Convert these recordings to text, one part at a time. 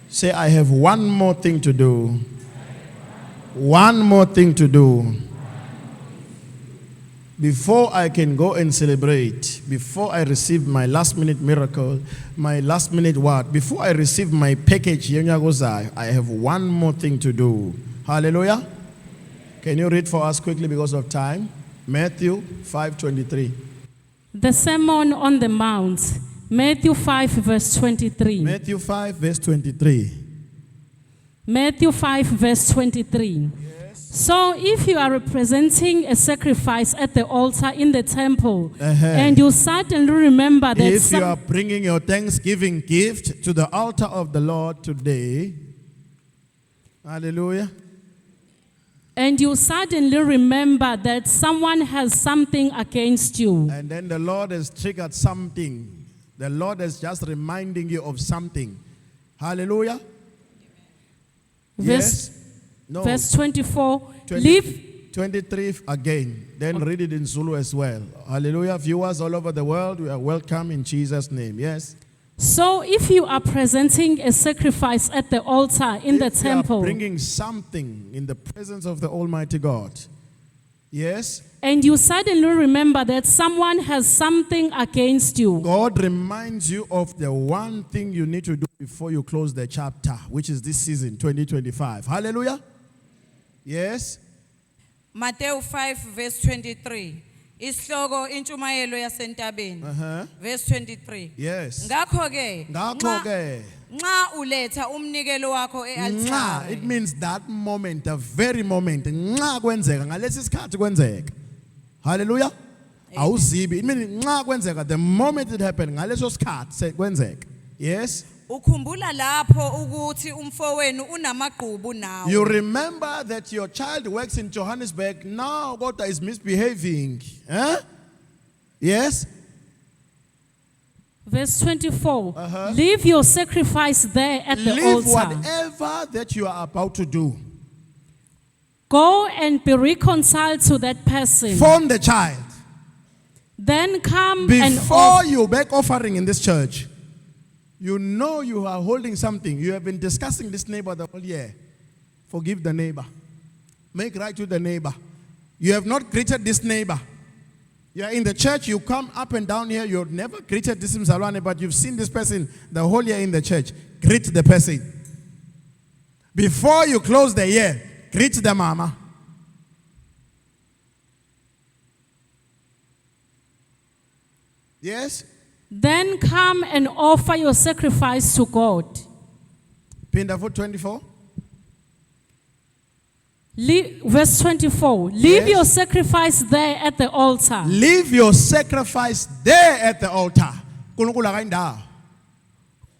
Say, I have one more thing to do. One more thing to do. Before I can go and celebrate, before I receive my last minute miracle, my last minute what? Before I receive my package, I have one more thing to do. Hallelujah. Can you read for us quickly because of time? Matthew 5:23. The Sermon on the Mount, Matthew 5 verse 23. Matthew 5 verse 23. Matthew 5 verse 23. So if you are representing a sacrifice at the altar in the temple, and you suddenly remember that if you are bringing your Thanksgiving gift to the altar of the Lord today, hallelujah, and you suddenly remember that someone has something against you, and then the Lord has triggered something, the Lord is just reminding you of something, hallelujah. Verse 24, 23 again. Then read it in Zulu as well. Hallelujah. Viewers all over the world, we are welcome in Jesus' name. Yes. So if you are presenting a sacrifice at the altar in the temple, you are bringing something in the presence of the Almighty God. Yes. And you suddenly remember that someone has something against you, God reminds you of the one thing you need to do before you close the chapter, which is this season, 2025. Hallelujah. Yes. Matthew 5 verse 23. Isihloko intshumayelo yasentabeni. Verse 23. Yes. Ngakho ke nxa uletha umnikelo wakho e-altar. It means that moment, the very moment. Nxa kwenzeka ngalesi sikhathi kwenzeka. Hallelujah. Awuzibi. It means nxa kwenzeka, the moment it happened ngaleso sikhathi kwenzeka. Yes. Ukhumbula lapho ukuthi umfowenu unamagqubu nawe. You remember that your child works in Johannesburg now, God is misbehaving. Yes. Verse 24. Leave your sacrifice there at the Leave altar. whatever that you are about to do. Go and be reconciled to that person. Phone the child. Then come before you make offering in this church. You know you are holding something. You have been discussing this neighbor the whole year. Forgive the neighbor. Make right with the neighbor. You have not greeted this neighbor. You are in the church, you come up and down here, you've never greeted this Mzalwane, but you've seen this person the whole year in the church. Greet the person. Before you close the year, greet the mama. Yes? Then come and offer your sacrifice to God. Pinda 24. Verse 24. Leave your sacrifice there at the altar. Leave your sacrifice there at the altar.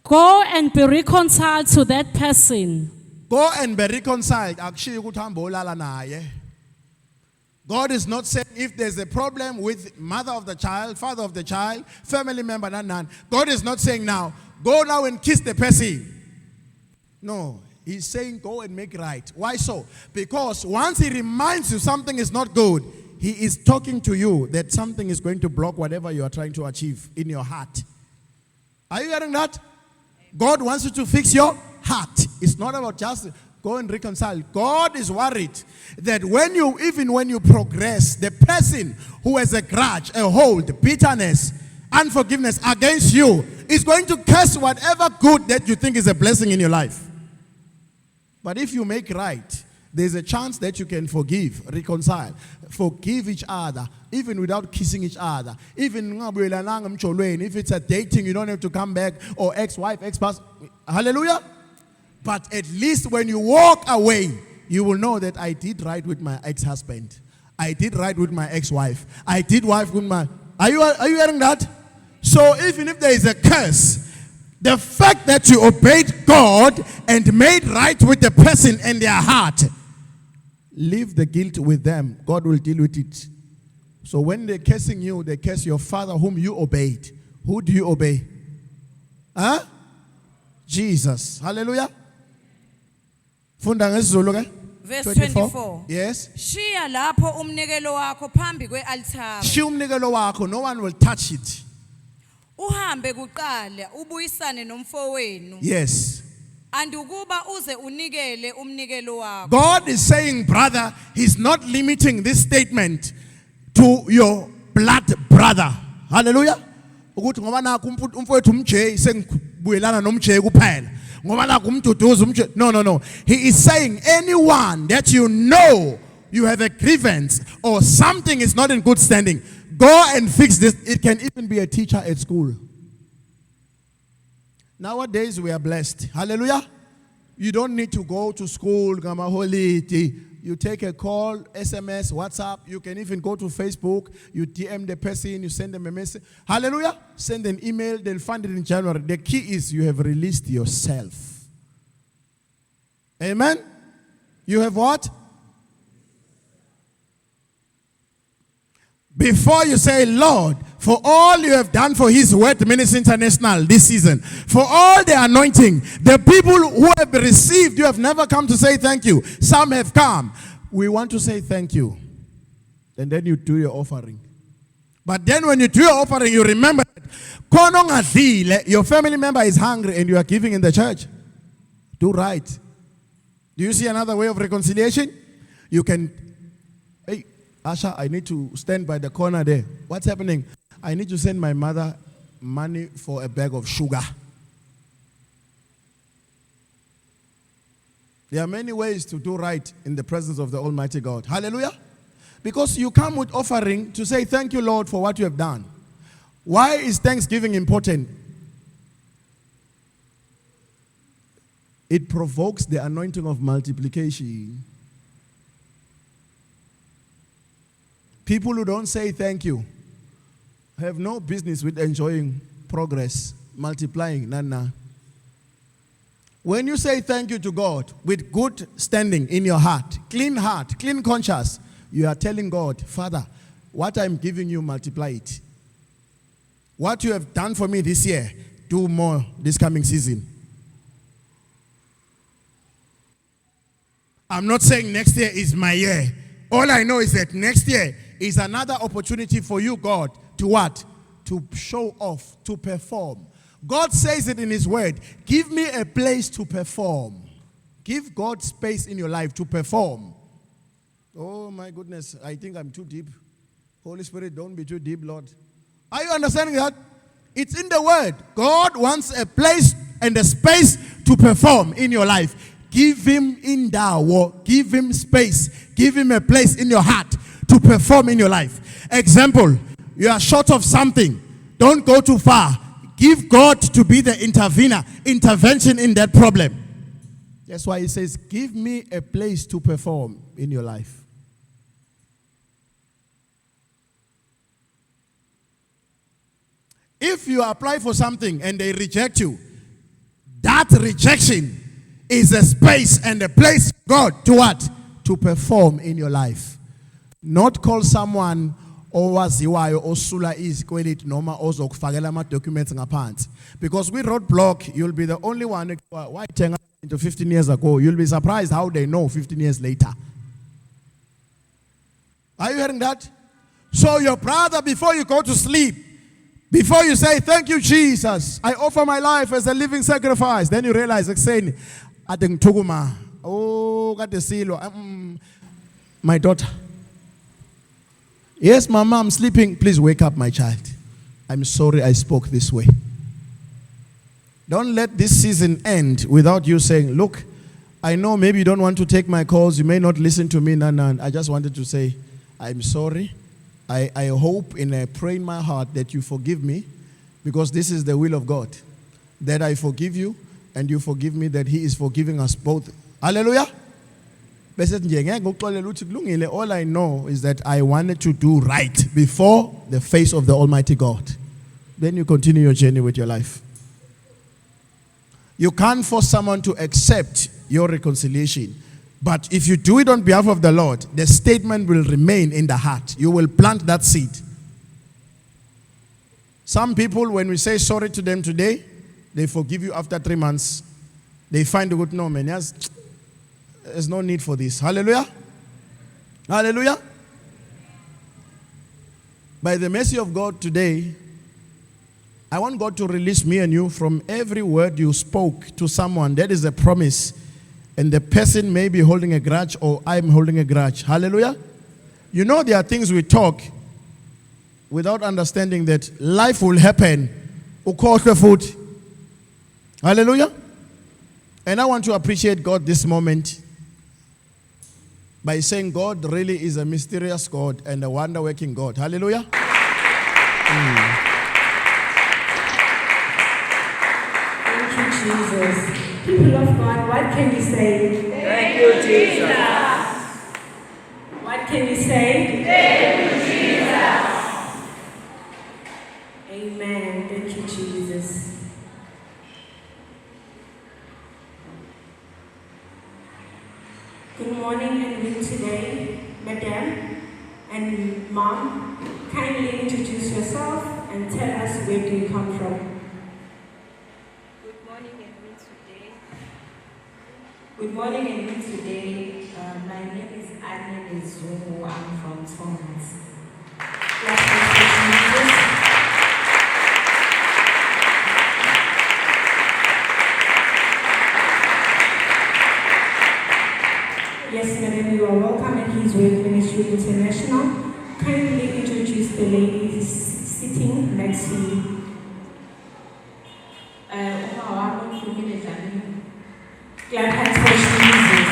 Go and be reconciled to that person. Go and be reconciled. God is not saying if there's a problem with mother of the child, father of the child, family member, none. God is not saying now, go now and kiss the person. No, he's saying go and make right. Why so? Because once he reminds you something is not good, he is talking to you that something is going to block whatever you are trying to achieve in your heart. Are you hearing that? God wants you to fix your heart. It's not about just go and reconcile. God is worried that even when you progress, the person who has a grudge, a hold, bitterness, unforgiveness against you is going to curse whatever good that you think is a blessing in your life. But if you make right, there's a chance that you can forgive, reconcile, forgive each other, even without kissing each other. Even if it's a dating, you don't have to come back, or ex-wife, ex-spouse. Hallelujah. But at least when you walk away, you will know that I did right with my ex-husband. I did right with my ex-wife. I did wife with my... Are you hearing that? So even if there is a curse, the fact that you obeyed God and made right with the person and their heart, leave the guilt with them. God will deal with it. So when they're cursing you, they curse your father whom you obeyed. Who do you obey? Jesus. Hallelujah. Verse 24. Yes. Shiya lapho umnikelo wakho phambi kwe-altar. Shiya umnikelo wakho, no one will touch it. Uhambe kuqala ubuyisane nomfowenu. Yes. Andukuba uze unikele umnikelo wakho. God is saying, brother, He's not limiting this statement to your blood brother. Hallelujah. Ukuthi ngoba nakho umfowethu umJ sengibuyelana nomJ kuphela. Ngoba nakho umduduza umJ. No. He is saying anyone that you know you have a grievance or something is not in good standing, go and fix this. It can even be a teacher at school. Nowadays we are blessed. Hallelujah. You don't need to go to school. You take a call, SMS, WhatsApp. You can even go to Facebook. You DM the person. You send them a message. Hallelujah. Send an email. They'll find it in January. The key is you have released yourself. Amen. You have what? Before you say, Lord, for all you have done for His Word Ministry International this season, for all the anointing, the people who have received, you have never come to say thank you. Some have come. We want to say thank you. And then you do your offering. But then when you do your offering, you remember that your family member is hungry and you are giving in the church. Do right. Do you see another way of reconciliation? You can, hey, Asha, I need to stand by the corner there. What's happening? I need to send my mother money for a bag of sugar. There are many ways to do right in the presence of the Almighty God. Hallelujah. Because you come with offering to say, thank you, Lord, for what you have done. Why is thanksgiving important? It provokes the anointing of multiplication. People who don't say thank you have no business with enjoying progress, multiplying. Nana. When you say thank you to God with good standing in your heart, clean conscience, you are telling God, Father, what I'm giving you, multiply it. What you have done for me this year, do more this coming season. I'm not saying next year is my year. All I know is that next year is another opportunity for you, God, to what? To show off, to perform. God says it in His Word. Give me a place to perform. Give God space in your life to perform. Oh my goodness, I think I'm too deep. Holy Spirit, don't be too deep, Lord. Are you understanding that? It's in the Word. God wants a place and a space to perform in your life. Give Him give Him space, give Him a place in your heart to perform in your life. Example, you are short of something. Don't go too far. Give God to be the intervention in that problem. That's why He says, give me a place to perform in your life. If you apply for something and they reject you, that rejection is a space and a place for God to what? To perform in your life. Not call someone owaziwayo osula izikweleti noma ozokufakela ama documents ngaphansi. Because we roadblock, you'll be the only one why into 15 years ago. You'll be surprised how they know 15 years later. Are you hearing that? So your brother, before you go to sleep, before you say, thank you, Jesus, I offer my life as a living sacrifice, then you realize, like saying, oh, got the seal. My daughter. Yes, Mama, I'm sleeping. Please wake up, my child. I'm sorry I spoke this way. Don't let this season end without you saying, look, I know maybe you don't want to take my calls. You may not listen to me. No. I just wanted to say, I'm sorry. I hope and I pray in my heart that you forgive me, because this is the will of God. That I forgive you and you forgive me, that He is forgiving us both. Hallelujah. All I know is that I wanted to do right before the face of the Almighty God. Then you continue your journey with your life. You can't force someone to accept your reconciliation. But if you do it on behalf of the Lord, the statement will remain in the heart. You will plant that seed. Some people, when we say sorry to them today, they forgive you after 3 months. They find a good no, man. There's no need for this. Hallelujah. Hallelujah. By the mercy of God today, I want God to release me and you from every word you spoke to someone. That is a promise. And the person may be holding a grudge or I'm holding a grudge. Hallelujah. You know, there are things we talk without understanding that life will happen. Ukhohlwe futhi. Hallelujah. And I want to appreciate God this moment by saying God really is a mysterious God and a wonder-working God. Hallelujah. Thank you, Jesus. People of God, what can you say? Thank you, Jesus. What can you say? Thank you, Jesus. Amen. Thank you, Jesus. Good morning and good today, Madam and Mom. Kindly introduce yourself and tell us where do you come from. Good morning and me today. Good morning and good today. My name is Anya Zungu. I'm from Thomas. Yes, madam, you are welcome at His Word Ministry International. Kindly introduce the ladies sitting next to you. Clap hands for Jesus.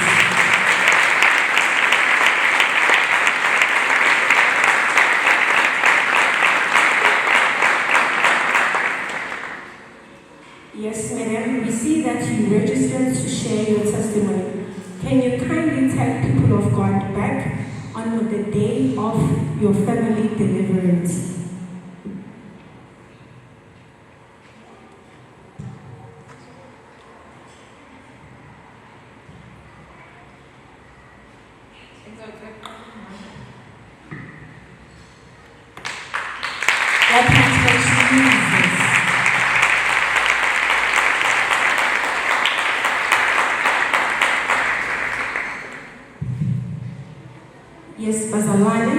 Yes, madam, we see that you registered to share your testimony. Can you kindly tell people of God back on the day of your family deliverance? Clap hands for Jesus. Yes, Bazalwane,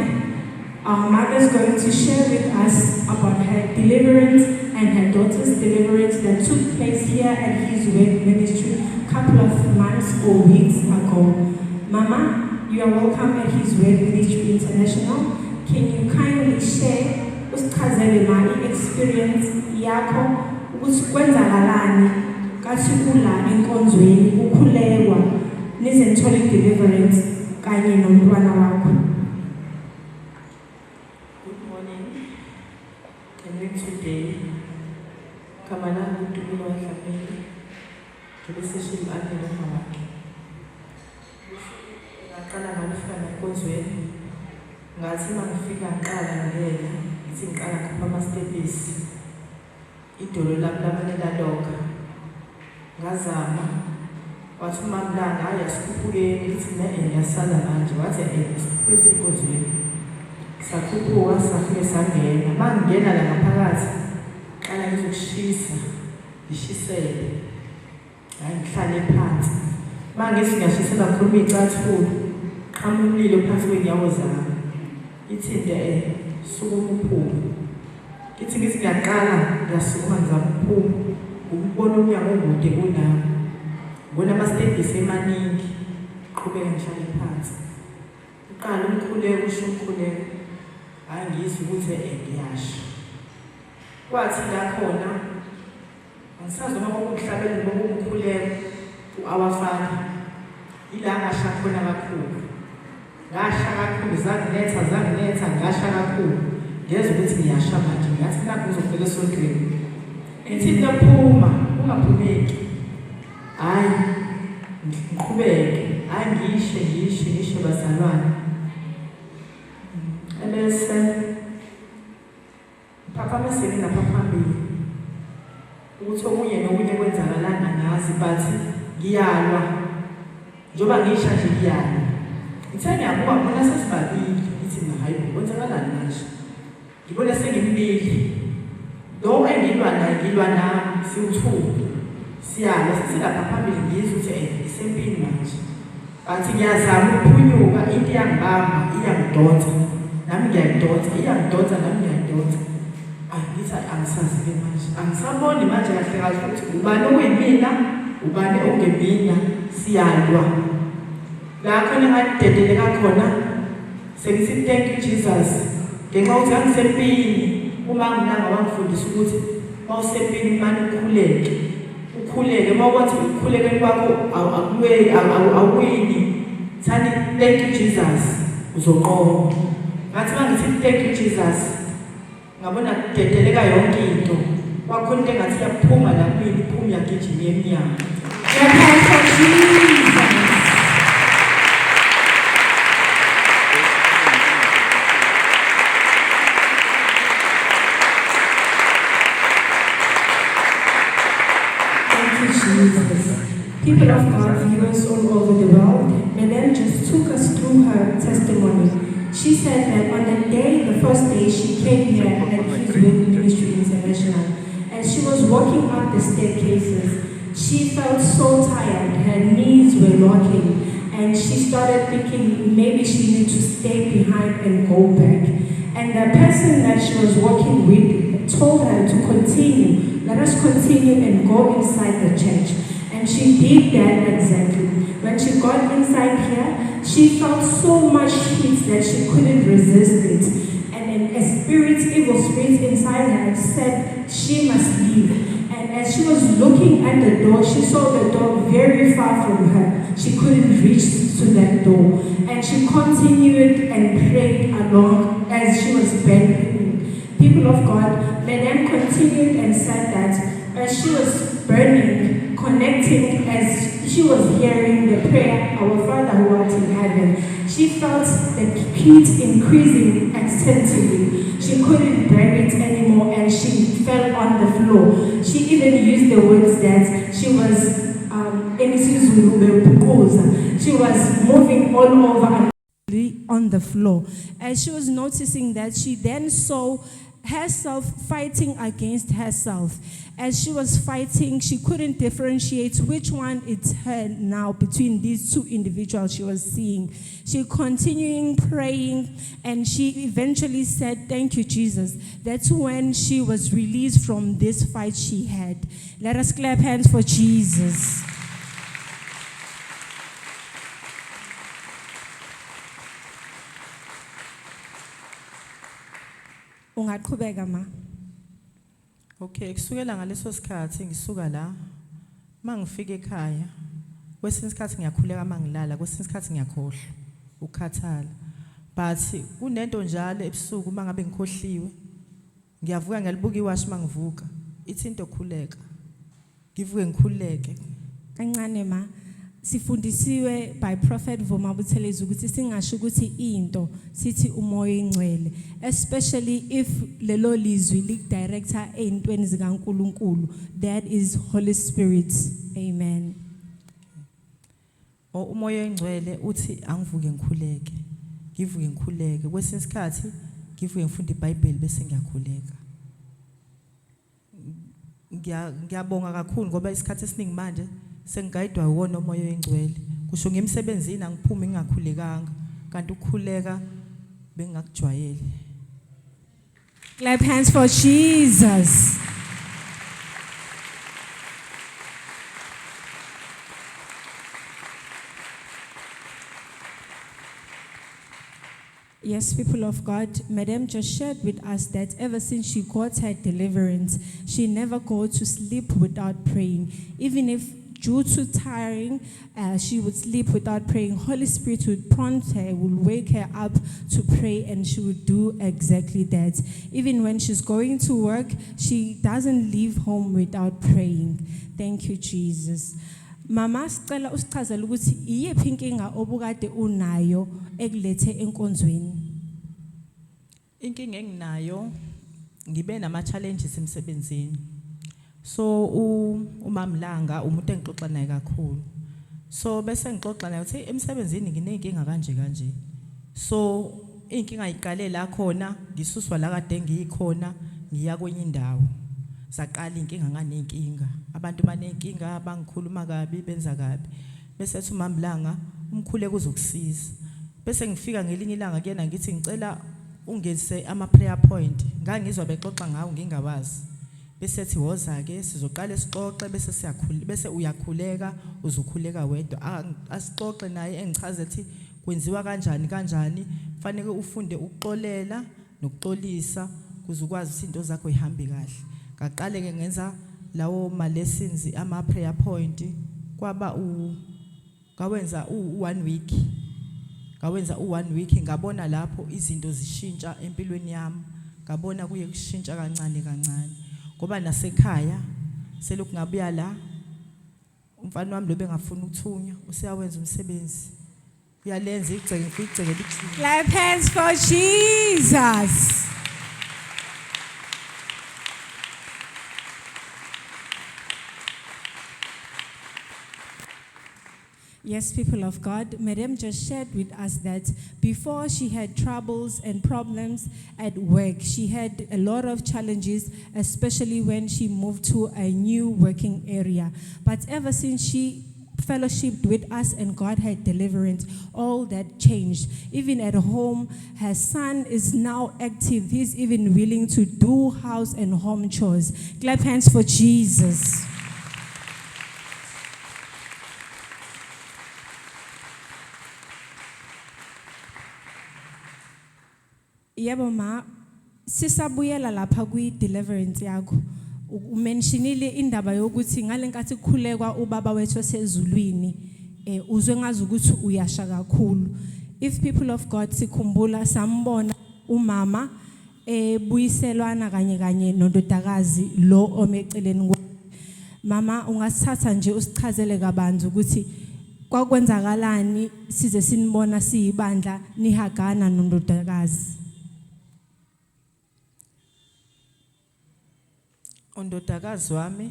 our mother is going to share with us about her deliverance and her daughter's deliverance that took place here at His Word Ministry a couple of months or weeks ago. Mama, you are welcome at His Word Ministry International. Can you kindly share usichazele experience yakho ukuthi kwenzakalani kathi kula enkonzweni ukhulekwa nize nithole deliverance kanye nomntwana wakho. Good morning. And then today, Kamala Dumilo family, Kibisishim Adino Mawaki. Ngaqala ngalifana enkonzweni. Ngathi mangifika ngqala ngena, ithi ngiqala khipha ama-stepisi. Idolo lami labanelaloka. Ngazama. Wathi uMamlanga hayi asikhuphukeni lithi ngiyasala manje wathi sikuphethe enkonzweni. Sakhuphuka safike sangena. Mangingena la ngaphakathi qala ngizokushisa ngishisele. Hayi ngihlale phansi. Mangithi ngiyashisela ngikhuluma icathulo. Qhamuka umlilo phansi kwenyawo zami. Ithi sukuma uphume. Ithi ngithi ngiyaqala ngiyasukuma ngizama ukuphuma. Ukubona umnyango omude kunami. Ngibona ama-stepisi emaningi. Qhubeka ngihlale phansi. Uqala umkhuleko usho umkhuleko. Hayi ngizwe ukuthi ngiyasha. Kwathi la khona angisazi noma kungihlabele noma kungikhuleko u-awafana. Ila ngasha khona kakhulu. Ngasha kakhulu zanginetha ngasha kakhulu. Ngezwe ukuthi ngiyasha manje ngathi nakho ngizofela esontweni. Ithi into phuma ungaphumeki. Hayi ngiqhubeke hayi ngishe bazalwane. Ebese papa meseke lapha phambili ukuthi okunye nokunye kwenzakalana ngazi bathi ngiyalwa njoba ngisha nje ngiyalwa. Ngithe ngiyabuka bona sesibabili ithi hayi kwenzakalani manje. Ngibona sengimibili. Lo engilwa naye ngilwa nami siwuthuka. Siyala sisilapha phambili ngizwe ukuthi isempini manje. Bathi ngiyazama ukuphunyuka into iyangibamba iyangidonsa. Nami ngiyayidonsa iyangidonsa nami ngiyayidonsa. Ayithi ngathi angisazi-ke manje angisaboni manje kahle kahle ukuthi ubani okuyimina ubani ongemina siyalwa la khona ngadedeleka khona sengithi thank you Jesus ngenxa ukuthi angisempini uma nginanga wangifundisa ukuthi mawusempini manje ukhuleke mawuthi ukukhulekeni kwakho awuwini thani thank you Jesus uzoqoma ngathi mangithi thank you Jesus ngabona kudedeleka yonke into kwakhona into engathi yaphuma la kimi iphuma yagijima emnyango. Clap hands for Jesus. Jesus. People of God, viewers all over the world, Madame just took us through her testimony. She said that on the first day she came here at His Word Ministry International, and she was walking up the staircases. She felt so tired, her knees were locking, and she started thinking maybe she needed to stay behind and go back. And the person that she was walking with told her to continue. Let us continue and go inside the church. And she did that exactly. When she got inside here, she felt so much heat that she couldn't resist it. And then evil spirit inside her said she must leave. And as she was looking at the door, she saw the door very far from her. She couldn't reach to that door. And she continued and prayed along as she was bending. People of God, Madame continued and said that as she was burning, connecting, as she was hearing the prayer, our Father who art in heaven, she felt the heat increasing extensively. She couldn't bear it anymore and she fell on the floor. She even used the words that she was moving all over on the floor. As she was noticing that, she then saw herself fighting against herself. As she was fighting, she couldn't differentiate which one it's her now between these two individuals she was seeing. She continuing praying, and she eventually said, "Thank you, Jesus." That's when she was released from this fight she had. Let us clap hands for Jesus. Ungaqhubeka ma. Okay, kusukela ngaleso sikhathi ngisuka la mangifika ekhaya kwesinye isikhathi ngiyakhuleka mangilala kwesinye isikhathi ngiyakhohlwa ukukhathala but kunento njalo ebusuku mangabe ngikhohliwe ngiyavuka ngiyalibuka iwashi mangivuka ithi into khuleka ngivuke ngikhuleke kancane ma. Sifundisiwe by Prophet Vuma Buthelezi ukuthi singasho ukuthi into sithi umoya ingcwele, especially if lelo lizwi lik director eintweni zikaNkulunkulu, that is Holy Spirit. Amen. Umoya ingcwele uthi angivuke ngikhuleke ngivuke ngikhuleke kwesinye isikhathi ngivuke ngifunda iBhayibheli bese ngiyakhuleka. Ngiyabonga kakhulu ngoba isikhathi esiningi manje sengigayidwa uwona umoya oyingcwele kusho ngemsebenzini angiphumi ngingakhulekanga kanti ukukhuleka bengakujwayele. Clap hands for Jesus. Yes, people of God, Madame just shared with us that ever since she got her deliverance, she never got to sleep without praying. Even if due to tiring, she would sleep without praying. Holy Spirit would prompt her, would wake her up to pray, and she would do exactly that. Even when she's going to work, she doesn't leave home without praying. Thank you, Jesus. Mama, sicela usichazele ukuthi iyiphi inkinga obukade unayo ekulethe enkonzweni? Inkinga enginayo ngibe nama challenges emsebenzini. So uMamlanga umuntu engixoxa naye kakhulu. So bese ngixoxa naye uthi emsebenzini nginenkinga kanje. So inkinga iqale la khona ngisuswa la kade ngiyikhona ngiya kwenye indawo. Saqala inkinga nganenkinga. Abantu banenkinga abangikhuluma kabi benza kabi. Bese ethi uMamlanga umkhuleko uzokusiza. Bese ngifika ngelinye ilanga kuyena ngithi ngicela ungise ama prayer point ngangizwa bexoxa ngawo ngingawazi bese ethi woza ke sizoqala sixoxe bese siyakhula bese uyakhuleka uzokhuleka wedwa asixoxe naye engichaze ethi kwenziwa kanjani fanele ufunde ukuxolela nokuxolisa kuze ukwazi izinto zakho ihambe kahle ngaqale ke ngenza lawo ma lessons ama prayer point kwaba kawenza u1 week ngawenza u1 week ngabona lapho izinto zishintsha empilweni yami ngabona kuye kushintsha kancane ngoba nasekhaya selokhu ngabuya la umfana wami lobe ngafuna ukuthunya useyawenza umsebenzi uyalenza igceke Clap hands for Jesus. Yes, people of God, Madam just shared with us that before she had troubles and problems at work, she had a lot of challenges, especially when she moved to a new working area. But ever since she fellowshiped with us and God had deliverance, all that changed. Even at home, her son is now active. He's even willing to do house and home chores. Clap hands for Jesus. Yebo ma, sisabuyela lapha kwi-deliverance yakho. Umentionile indaba yokuthi ngalenkathi kukhulekwa ubaba wethu osezulwini uzwe ngazi ukuthi uyasha kakhulu. If people of God sikhumbula sambona umama buyiselwana kanye nondodakazi lo omeceleni mama ungasithatha nje usichazele kabanzi ukuthi kwakwenzakalani size sinibona siyibandla nihagana nondodakazi. Ondodakazi wami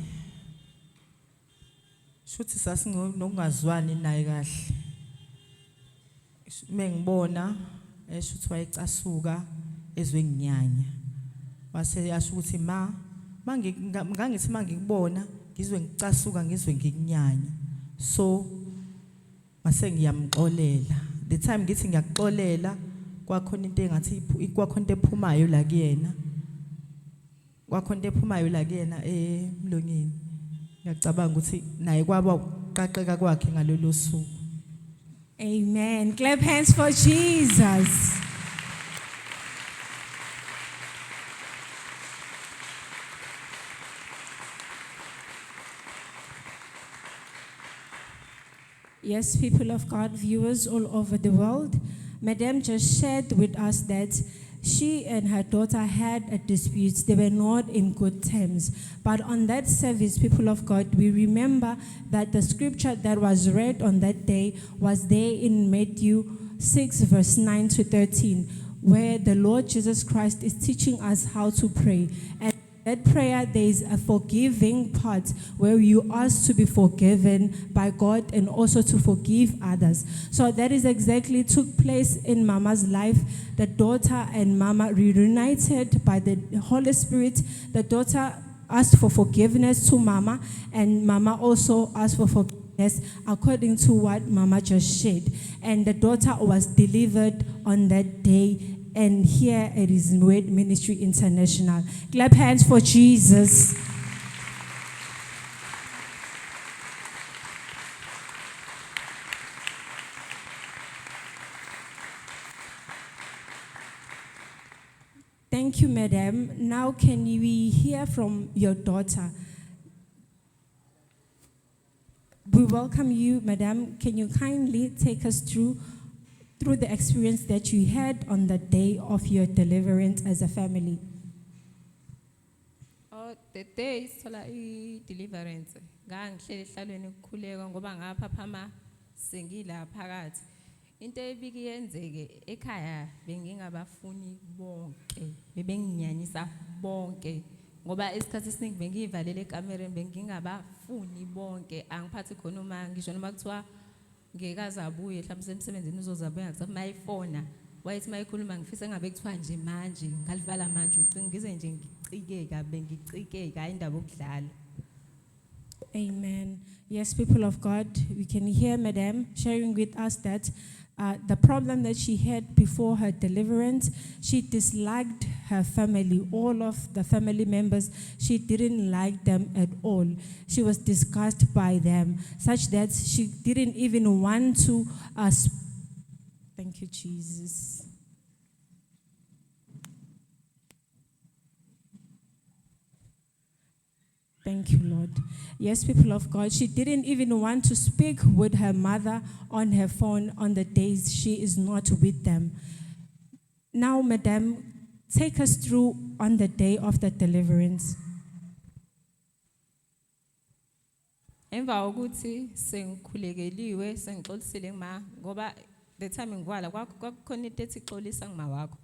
shuthi sasinokungazwani naye kahle mengibona eshuthi wayecasuka ezwe nginyanya wase yasho ukuthi ngangithi mangikubona ngizwe ngicasuka ngizwe ngikunyanya so mase ngiyamxolela the time ngithi ngiyaxolela kwakhona into engathi kwakhona into ephumayo la kuyena wakhonto ephumayo la kuyena emlonyeni ngiyacabanga ukuthi naye kwaba uqaqeka kwakhe ngalolu suku. Amen. Clap hands for Jesus. Yes, people of God, viewers all over the world, Madam just shared with us that she and her daughter had a dispute. They were not in good terms. But on that service, people of God, we remember that the scripture that was read on that day was there in Matthew 6, verse 9 to 13, where the Lord Jesus Christ is teaching us how to pray. And that prayer, there is a forgiving part where you ask to be forgiven by God and also to forgive others. So that is exactly took place in Mama's life. The daughter and Mama reunited by the Holy Spirit. The daughter asked for forgiveness to Mama, and Mama also asked for forgiveness according to what Mama just shared. And the daughter was delivered on that day. And here it is in Word Ministry International. Clap hands for Jesus. Thank you, Madam. Now can we hear from your daughter? We welcome you, Madam. Can you kindly take us through the experience that you had on the day of your deliverance as a family? Oh, the day sithola i-deliverance ngangihleli ehlalweni ukukhuleka ngoba ngaphaphama sengila phakathi into ebiki yenzeke ekhaya bengingabafuni bonke bebenginyanyisa bonke ngoba isikhathi esiningi bengivalele ekamereni bengingabafuni bonke angiphathi khona uma ngisho noma kuthiwa ngekaze abuye mhlawumbe emsebenzini uzozabuya ngakuthi mayifona wayethi mayikhuluma ngifisa engabe kuthiwa nje manje ngalivala manje ucinga ngize nje ngicike kabe ngicike hayi indaba okudlala Amen. Yes, people of God, we can hear Madame sharing with us that the problem that she had before her deliverance, she disliked her family, all of the family members. She didn't like them at all. She was disgusted by them, such that she didn't even want to. Thank you, Jesus. Thank you, Lord. Yes, people of God, she didn't even want to speak with her mother on her phone on the days she is not with them. Now, Madam, take us through on the day of the deliverance. Emva kokuthi sengikhulekeliwe sengixolisile ngima ngoba the time ngikwala kwakukhona into ethi xolisa ngima wakho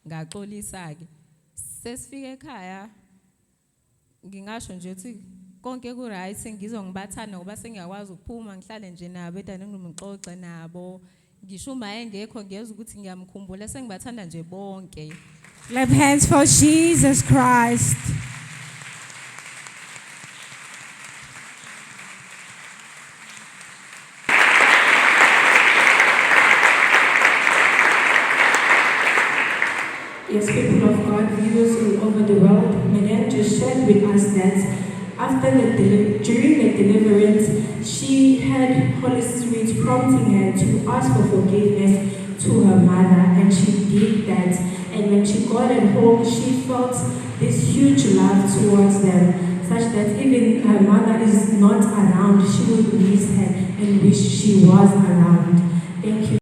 ngaxolisa ke sesifike ekhaya ngingasho nje ukuthi konke ku right ngizwa ngibathana ngoba sengiyakwazi ukuphuma ngihlale nje nabo edane ngimxoxe nabo ngisho uma engekho ngiyeza ukuthi ngiyamkhumbula sengibathanda nje bonke. Clap hands for Jesus Christ. Yes, people of God, viewers all over the world, Madame just shared with us that during the deliverance, she had Holy Spirit prompting her to ask for forgiveness to her mother, and she did that. And when she got at home, she felt this huge love towards them, such that even her mother is not around, she would miss her and wish she was around. Thank you.